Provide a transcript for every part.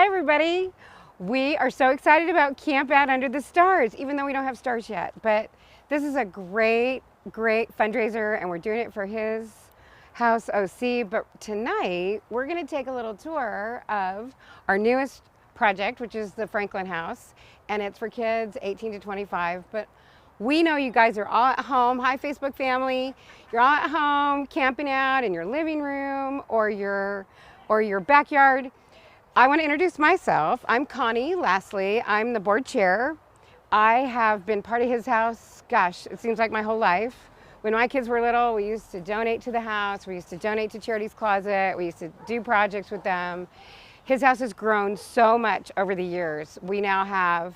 Hi everybody. We are so excited about Campout Under the Stars, even though we don't have stars yet. But this is a great fundraiser and we're doing it for his house OC. But tonight we're gonna take a little tour of our newest project, which is the Franklin House. And it's for kids 18 to 25. But we know you guys are all at home. Hi Facebook family. You're all at home camping out in your living room or your backyard. I want to introduce myself. I'm Connie Lastly. I'm the board chair. I have been part of his house, gosh, it seems like my whole life. When my kids were little, we used to donate to the house. We used to donate to Charity's Closet. We used to do projects with them. His house has grown so much over the years. We now have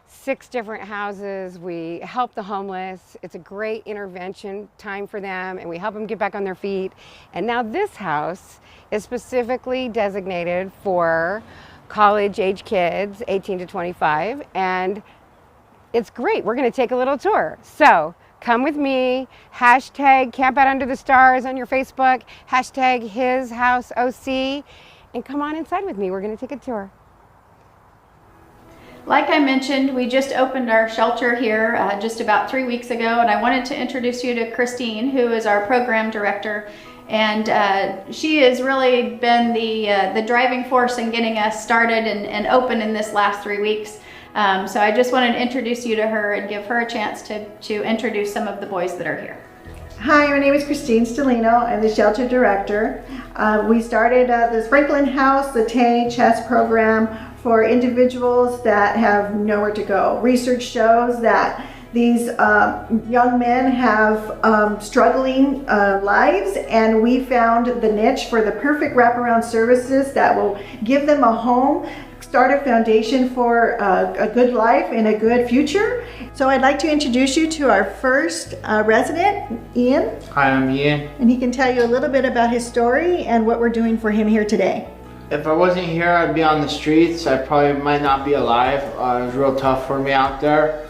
6 different houses. We help the homeless. It's a great intervention time for them, and we help them get back on their feet. And now this house is specifically designated for college-age kids, 18 to 25, and it's great. We're gonna take a little tour. So come with me, hashtag Camp Out Under the Stars on your Facebook, hashtag His House OC, and come on inside with me. We're gonna take a tour. Like I mentioned, we just opened our shelter here just about 3 weeks ago, and I wanted to introduce you to Christine, who is our program director. And she has really been the driving force in getting us started and open in this last 3 weeks. So I just wanted to introduce you to her and give her a chance to introduce some of the boys that are here. Hi, my name is Christine Stellino. I'm the shelter director. We started this Franklin House, the TAY chess program for individuals that have nowhere to go. Research shows that these young men have struggling lives, and we found the niche for the perfect wraparound services that will give them a home, start a foundation for a good life and a good future. So I'd like to introduce you to our first resident, Ian. Hi, I'm Ian. And he can tell you a little bit about his story and what we're doing for him here today. If I wasn't here, I'd be on the streets. I probably might not be alive. It was real tough for me out there.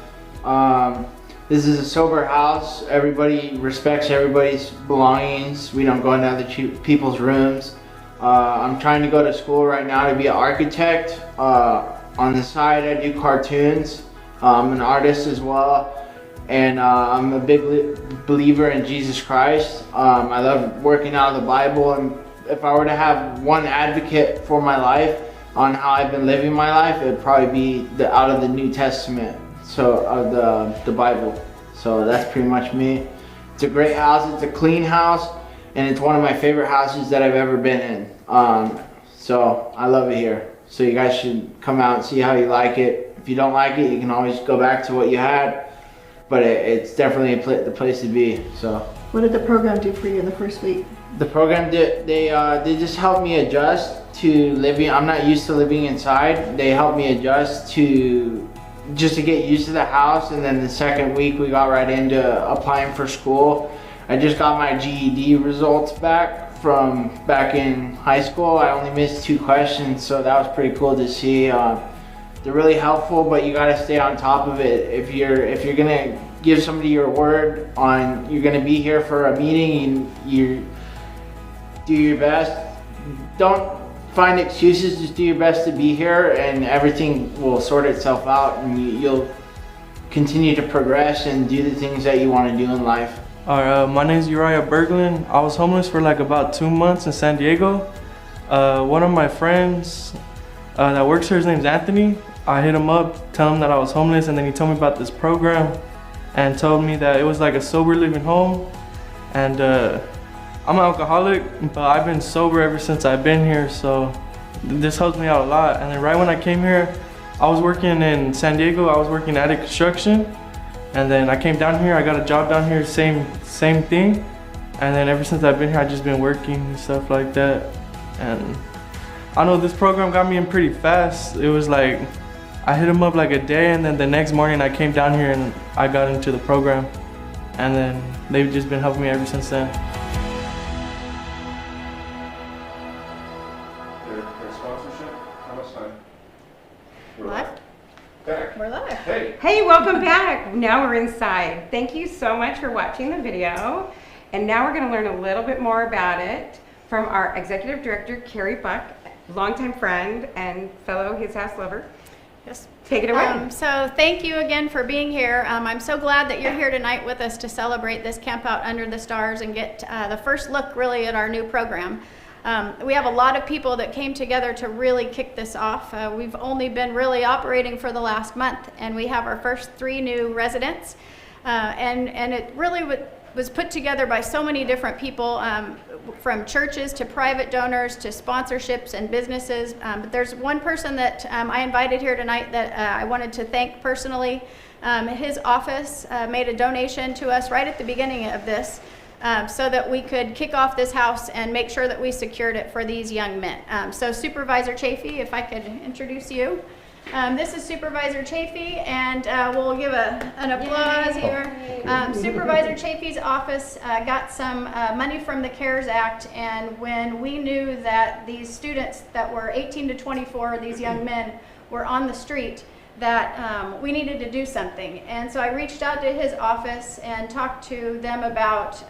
This is a sober house. Everybody respects everybody's belongings. We don't go into other people's rooms. I'm trying to go to school right now to be an architect. On the side, I do cartoons. I'm an artist as well. And I'm a big believer in Jesus Christ. I love working out of the Bible. And if I were to have one advocate for my life on how I've been living my life, it'd probably be out of the New Testament. So of the Bible. So that's pretty much me. It's a great house. It's a clean house, and it's one of my favorite houses that I've ever been in. So I love it here. So you guys should come out and see how you like it. If you don't like it, you can always go back to what you had. But it's definitely the place to be. So. What did the program do for you in the first week? The program they just helped me adjust to living. I'm not used to living inside. They helped me adjust to get used to the house, and then the second week we got right into applying for school. I just got my GED results back from back in high school. I only missed 2 questions, so that was pretty cool to see. They're really helpful, but you gotta stay on top of it. If you're gonna give somebody your word on you're gonna be here for a meeting, you do your best. Don't find excuses, just do your best to be here, and everything will sort itself out, and you'll continue to progress and do the things that you want to do in life. My name is Uriah Berglund. I was homeless for like about 2 months in San Diego. One of my friends that works here, his name's Anthony. I hit him up, tell him that I was homeless, and then he told me about this program and told me that it was like a sober living home. And I'm an alcoholic, but I've been sober ever since I've been here, so this helps me out a lot. And then right when I came here, I was working in San Diego. I was working at construction, and then I came down here. I got a job down here, same thing. And then ever since I've been here, I've just been working and stuff like that. And I know this program got me in pretty fast. It was like I hit them up like a day, and then the next morning I came down here and I got into the program. And then they've just been helping me ever since then. We're live. Hey, welcome back. Now we're inside. Thank you so much for watching the video. And now we're going to learn a little bit more about it from our executive director, Carrie Buck, longtime friend and fellow His House lover. Yes. Take it away. So thank you again for being here. I'm so glad that you're here tonight with us to celebrate this Campout Under the Stars and get the first look really at our new program. We have a lot of people that came together to really kick this off. We've only been really operating for the last month, and we have our first 3 new residents. And it really was put together by so many different people, from churches to private donors to sponsorships and businesses. But there's one person that I invited here tonight that I wanted to thank personally. His office made a donation to us right at the beginning of this, so that we could kick off this house and make sure that we secured it for these young men. So Supervisor Chafee, if I could introduce you. This is Supervisor Chafee, and we'll give an applause here. Supervisor Chafee's office got some money from the CARES Act, and when we knew that these students that were 18 to 24, these young men, were on the street, that we needed to do something. And so I reached out to his office and talked to them about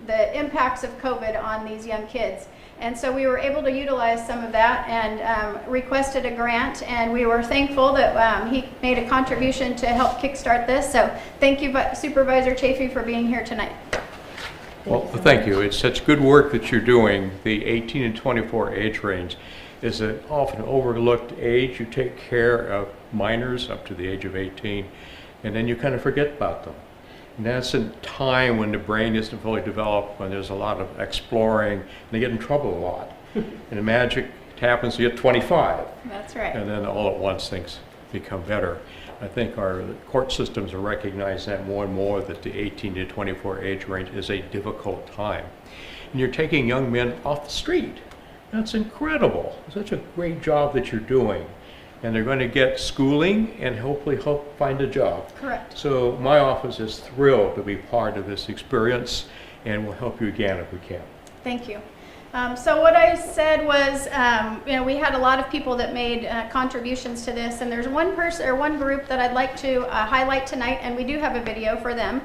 the impacts of COVID on these young kids. And so we were able to utilize some of that and requested a grant, and we were thankful that he made a contribution to help kickstart this. So thank you, Supervisor Chafee, for being here tonight. Well, thank you. It's such good work that you're doing. The 18 and 24 age range is an often overlooked age. You take care of minors up to the age of 18, and then you kind of forget about them. And that's a time when the brain isn't fully developed, when there's a lot of exploring, and they get in trouble a lot. And the magic happens to you at 25. That's right. And then all at once things become better. I think our court systems are recognizing that more and more, that the 18 to 24 age range is a difficult time. And you're taking young men off the street. That's incredible. Such a great job that you're doing. And they're going to get schooling and hopefully find a job. Correct. So my office is thrilled to be part of this experience, and we'll help you again if we can. Thank you. So what I said was, we had a lot of people that made contributions to this, and there's one person or one group that I'd like to highlight tonight, and we do have a video for them.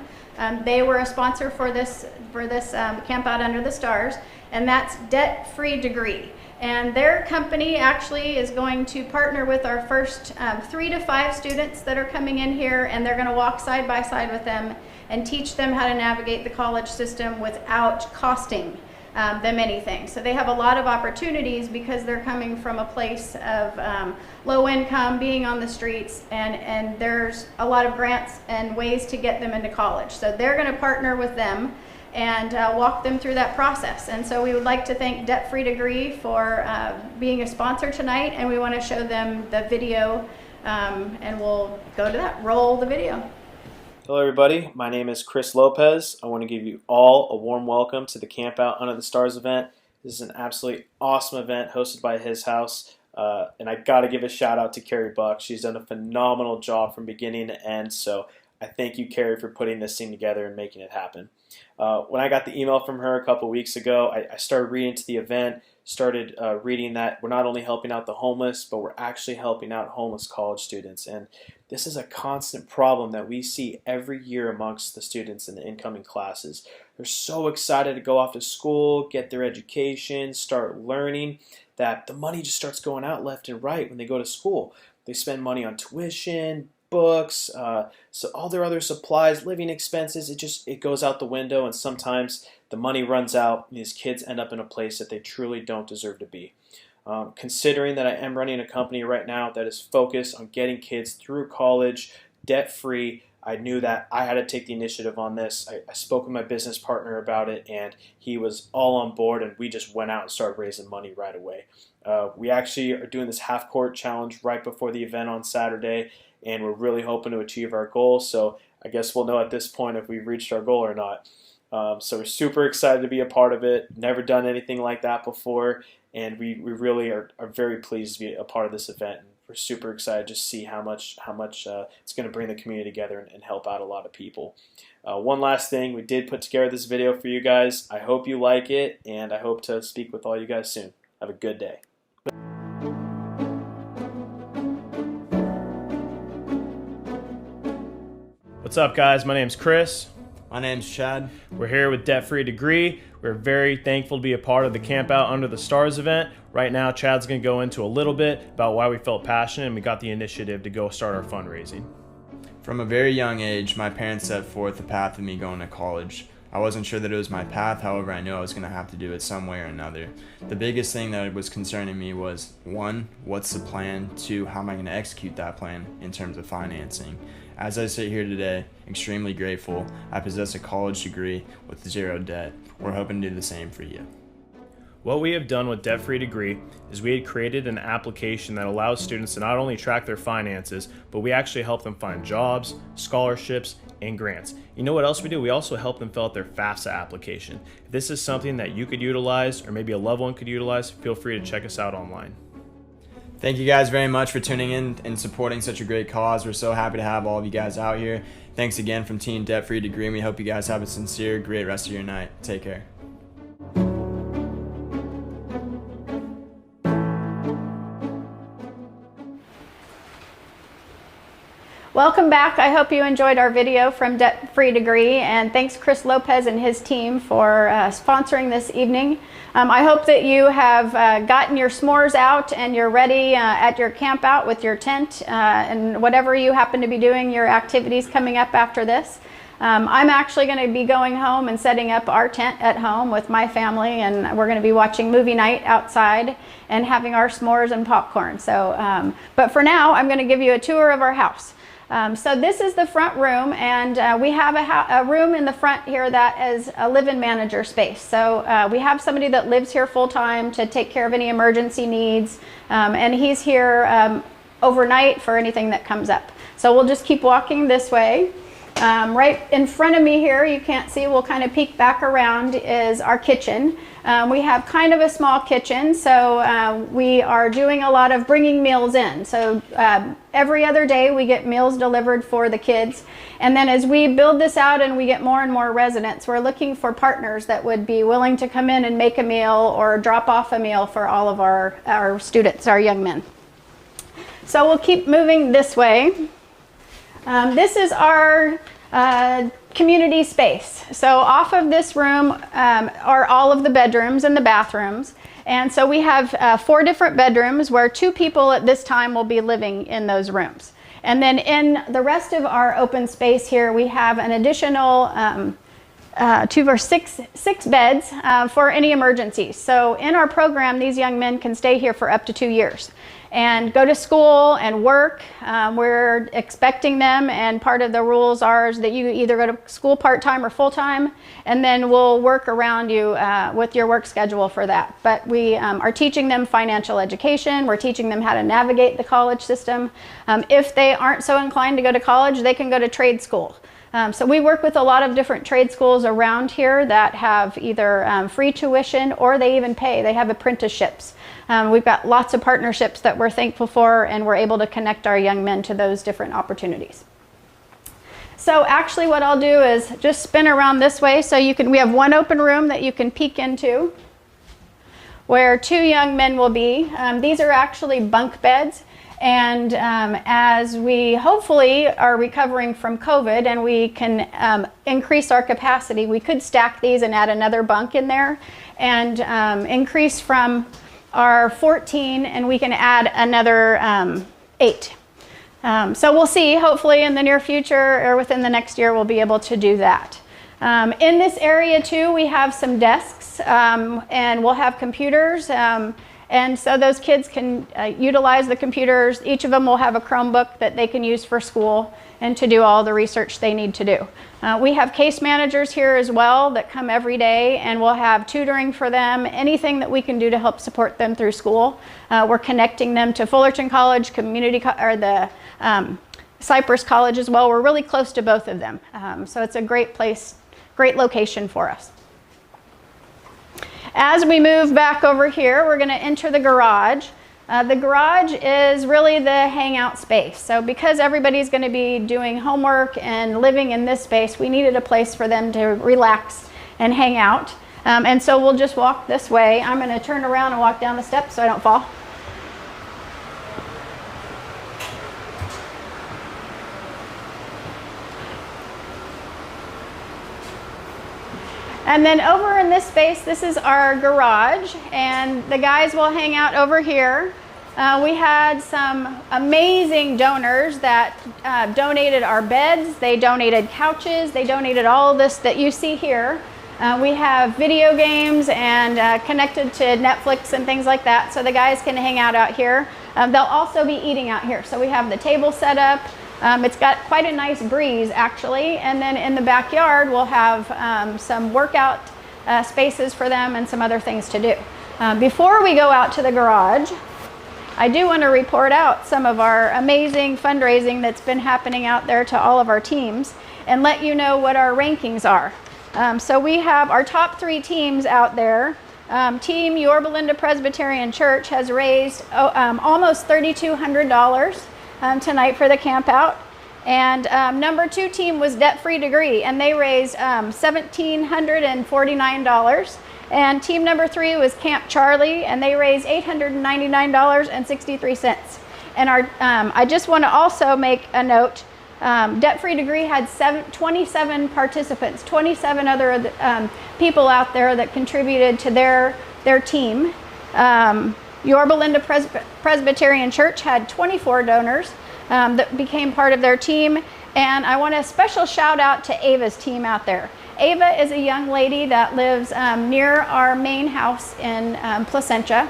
They were a sponsor for this Campout Under the Stars, and that's Debt Free Degree. And their company actually is going to partner with our first 3 to 5 students that are coming in here, and they're going to walk side by side with them and teach them how to navigate the college system without costing them anything. So they have a lot of opportunities because they're coming from a place of low income, being on the streets, and there's a lot of grants and ways to get them into college. So they're going to partner with them and walk them through that process. And so we would like to thank Debt Free Degree for being a sponsor tonight, and we want to show them the video, and we'll go to that. Roll the video. Hello everybody, my name is Chris Lopez. I want to give you all a warm welcome to the Campout Under the Stars event. This is an absolutely awesome event hosted by His House, and I got to give a shout out to Carrie Buck. She's done a phenomenal job from beginning to end, so I thank you, Carrie, for putting this thing together and making it happen. When I got the email from her a couple weeks ago, I started reading into the event, started reading that we're not only helping out the homeless, but we're actually helping out homeless college students. And this is a constant problem that we see every year amongst the students in the incoming classes. They're so excited to go off to school, get their education, start learning, that the money just starts going out left and right when they go to school. They spend money on tuition, books, so all their other supplies, living expenses, it goes out the window, and sometimes the money runs out and these kids end up in a place that they truly don't deserve to be. Considering that I am running a company right now that is focused on getting kids through college debt-free, I knew that I had to take the initiative on this. I spoke with my business partner about it, and he was all on board, and we just went out and started raising money right away. We actually are doing this half-court challenge right before the event on Saturday, and we're really hoping to achieve our goal. So I guess we'll know at this point if we've reached our goal or not. So we're super excited to be a part of it. Never done anything like that before, and we really are very pleased to be a part of this event. And we're super excited to see how much it's going to bring the community together and help out a lot of people. One last thing, we did put together this video for you guys. I hope you like it, and I hope to speak with all you guys soon. Have a good day. What's up, guys? My name's Chris. My name's Chad. We're here with Debt Free Degree. We're very thankful to be a part of the Campout Under the Stars event. Right now, Chad's going to go into a little bit about why we felt passionate and we got the initiative to go start our fundraising. From a very young age, my parents set forth the path of me going to college. I wasn't sure that it was my path, however, I knew I was going to have to do it some way or another. The biggest thing that was concerning me was, 1, what's the plan? 2, how am I going to execute that plan in terms of financing? As I sit here today, extremely grateful, I possess a college degree with 0 debt. We're hoping to do the same for you. What we have done with Debt Free Degree is we had created an application that allows students to not only track their finances, but we actually help them find jobs, scholarships, and grants. You know what else we do? We also help them fill out their FAFSA application. If this is something that you could utilize or maybe a loved one could utilize, feel free to check us out online. Thank you guys very much for tuning in and supporting such a great cause. We're so happy to have all of you guys out here. Thanks again from Team Debt Free Degree, and we hope you guys have a sincere, great rest of your night. Take care. Welcome back. I hope you enjoyed our video from Debt Free Degree, and thanks Chris Lopez and his team for sponsoring this evening. I hope that you have gotten your s'mores out and you're ready at your camp out with your tent and whatever you happen to be doing, your activities coming up after this. I'm actually going to be going home and setting up our tent at home with my family, and we're going to be watching movie night outside and having our s'mores and popcorn. So, but for now, I'm going to give you a tour of our house. So this is the front room, and we have a room in the front here that is a live-in manager space. So we have somebody that lives here full-time to take care of any emergency needs, and he's here overnight for anything that comes up. So we'll just keep walking this way. Right in front of me here, you can't see, we'll kind of peek back around, is our kitchen. We have kind of a small kitchen, so we are doing a lot of bringing meals in. So every other day we get meals delivered for the kids. And then as we build this out and we get more and more residents, we're looking for partners that would be willing to come in and make a meal or drop off a meal for all of our students, our young men. So we'll keep moving this way. This is our community space. So off of this room are all of the bedrooms and the bathrooms. And so we have 4 different bedrooms where 2 people at this time will be living in those rooms. And then in the rest of our open space here, we have an additional 2 or 6 beds for any emergencies. So in our program, these young men can stay here for up to 2 years and go to school and work. We're expecting them, and part of the rules are that you either go to school part-time or full-time, and then we'll work around you with your work schedule for that. But we are teaching them financial education. We're teaching them how to navigate the college system. If they aren't so inclined to go to college, they can go to trade school. So we work with a lot of different trade schools around here that have either free tuition or they even pay. They have apprenticeships. We've got lots of partnerships that we're thankful for, and we're able to connect our young men to those different opportunities. So actually what I'll do is just spin around this way so we have one open room that you can peek into where 2 young men will be. These are actually bunk beds. And as we hopefully are recovering from COVID and we can increase our capacity, we could stack these and add another bunk in there and increase from our 14, and we can add another 8. So we'll see, hopefully in the near future or within the next year, we'll be able to do that. In this area too, we have some desks and we'll have computers. And so those kids can utilize the computers. Each of them will have a Chromebook that they can use for school and to do all the research they need to do. We have case managers here as well that come every day, and we'll have tutoring for them, anything that we can do to help support them through school. We're connecting them to Fullerton College, the Cypress College as well. We're really close to both of them. So it's a great place, great location for us. As we move back over here, we're going to enter the garage. The garage is really the hangout space. So because everybody's going to be doing homework and living in this space, we needed a place for them to relax and hang out. And so we'll just walk this way. I'm going to turn around and walk down the steps so I don't fall. And then over in this space, this is our garage, and the guys will hang out over here. We had some amazing donors that donated our beds, they donated couches, they donated all of this that you see here. We have video games and connected to Netflix and things like that, so the guys can hang out here. They'll also be eating out here. So we have the table set up. It's got quite a nice breeze actually, and then in the backyard we'll have some workout spaces for them and some other things to do. Before we go out to the garage, I do want to report out some of our amazing fundraising that's been happening out there to all of our teams and let you know what our rankings are. So we have our top 3 teams out there. Team Yorba Linda Presbyterian Church has raised almost $3,200 tonight for the Campout. And number 2 team was Debt Free Degree, and they raised $1,749. And team number 3 was Camp Charlie, and they raised $899.63. And I just want to also make a note. Debt Free Degree had 27 participants, 27 other people out there that contributed to their team. Yorba Linda Presbyterian Church had 24 donors that became part of their team. And I want a special shout out to Ava's team out there. Ava is a young lady that lives near our main house in Placentia.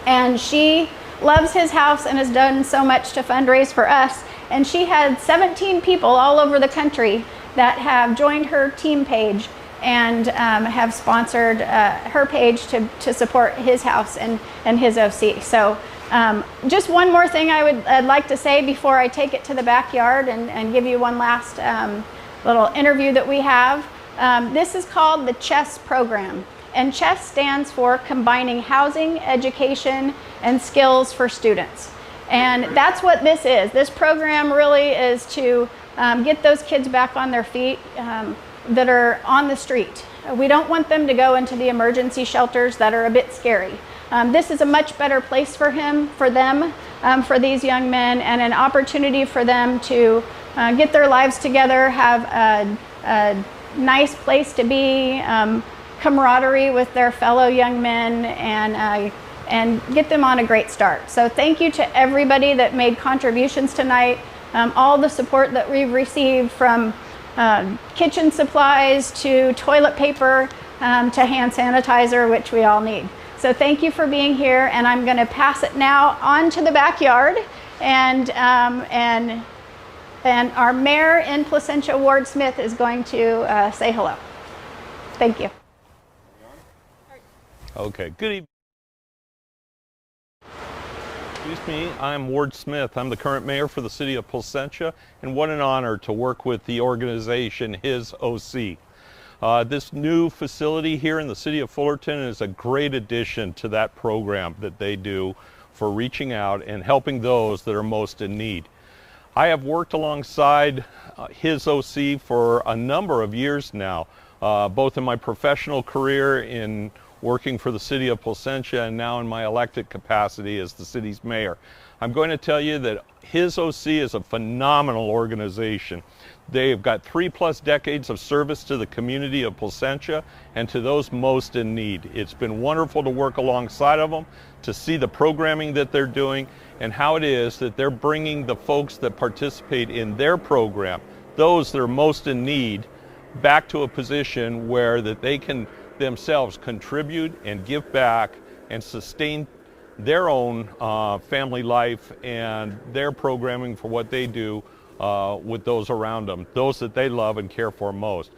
And she loves his house and has done so much to fundraise for us. And she had 17 people all over the country that have joined her team page and have sponsored her page to support his house and his OC. So just one more thing I'd like to say before I take it to the backyard and give you one last little interview that we have. This is called the CHESS program. And CHESS stands for Combining Housing, Education, and Skills for Students. And that's what this is. This program really is to get those kids back on their feet that are on the street. We don't want them to go into the emergency shelters that are a bit scary. This is a much better place for them, for these young men, and an opportunity for them to get their lives together, have a nice place to be, camaraderie with their fellow young men, and get them on a great start. So thank you to everybody that made contributions tonight, all the support that we've received from kitchen supplies to toilet paper to hand sanitizer, which we all need. So thank you for being here, and I'm going to pass it now on to the backyard, and our mayor in Placentia, Ward Smith, is going to say hello. Thank you. Okay, good evening. Excuse me, I'm Ward Smith. I'm the current mayor for the city of Placentia, and what an honor to work with the organization, His OC. This new facility here in the city of Fullerton is a great addition to that program that they do for reaching out and helping those that are most in need. I have worked alongside His OC for a number of years now, both in my professional career in working for the city of Placentia and now in my elected capacity as the city's mayor. I'm going to tell you that His OC is a phenomenal organization. They've got 3+ decades of service to the community of Placentia and to those most in need. It's been wonderful to work alongside of them, to see the programming that they're doing and how it is that they're bringing the folks that participate in their program, those that are most in need, back to a position where that they can themselves contribute and give back and sustain their own family life and their programming for what they do with those around them, those that they love and care for most.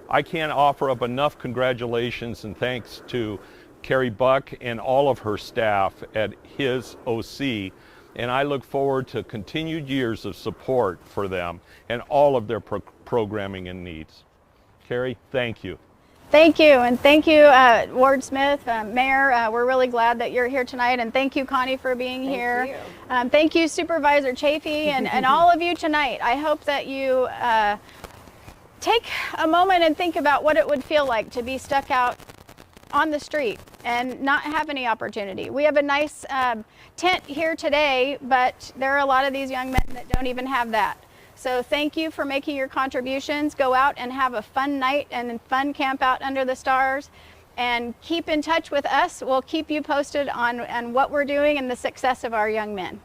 I can't offer up enough congratulations and thanks to Carrie Buck and all of her staff at His OC, and I look forward to continued years of support for them and all of their programming and needs. Carrie, thank you. Thank you, and thank you, Ward Smith, Mayor. We're really glad that you're here tonight, and thank you, Connie, for being here. Thank you, Supervisor Chafee, and all of you tonight. I hope that you take a moment and think about what it would feel like to be stuck out on the street and not have any opportunity. We have a nice tent here today, but there are a lot of these young men that don't even have that. So thank you for making your contributions. Go out and have a fun night and a fun camp out under the stars. And keep in touch with us. We'll keep you posted on what we're doing and the success of our young men.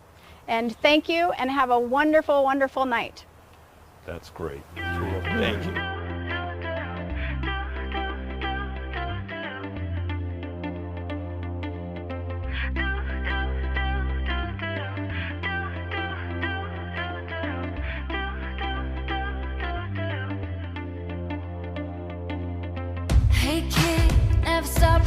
And thank you, and have a wonderful, wonderful night. That's great. Thank you. Hey kid, never stop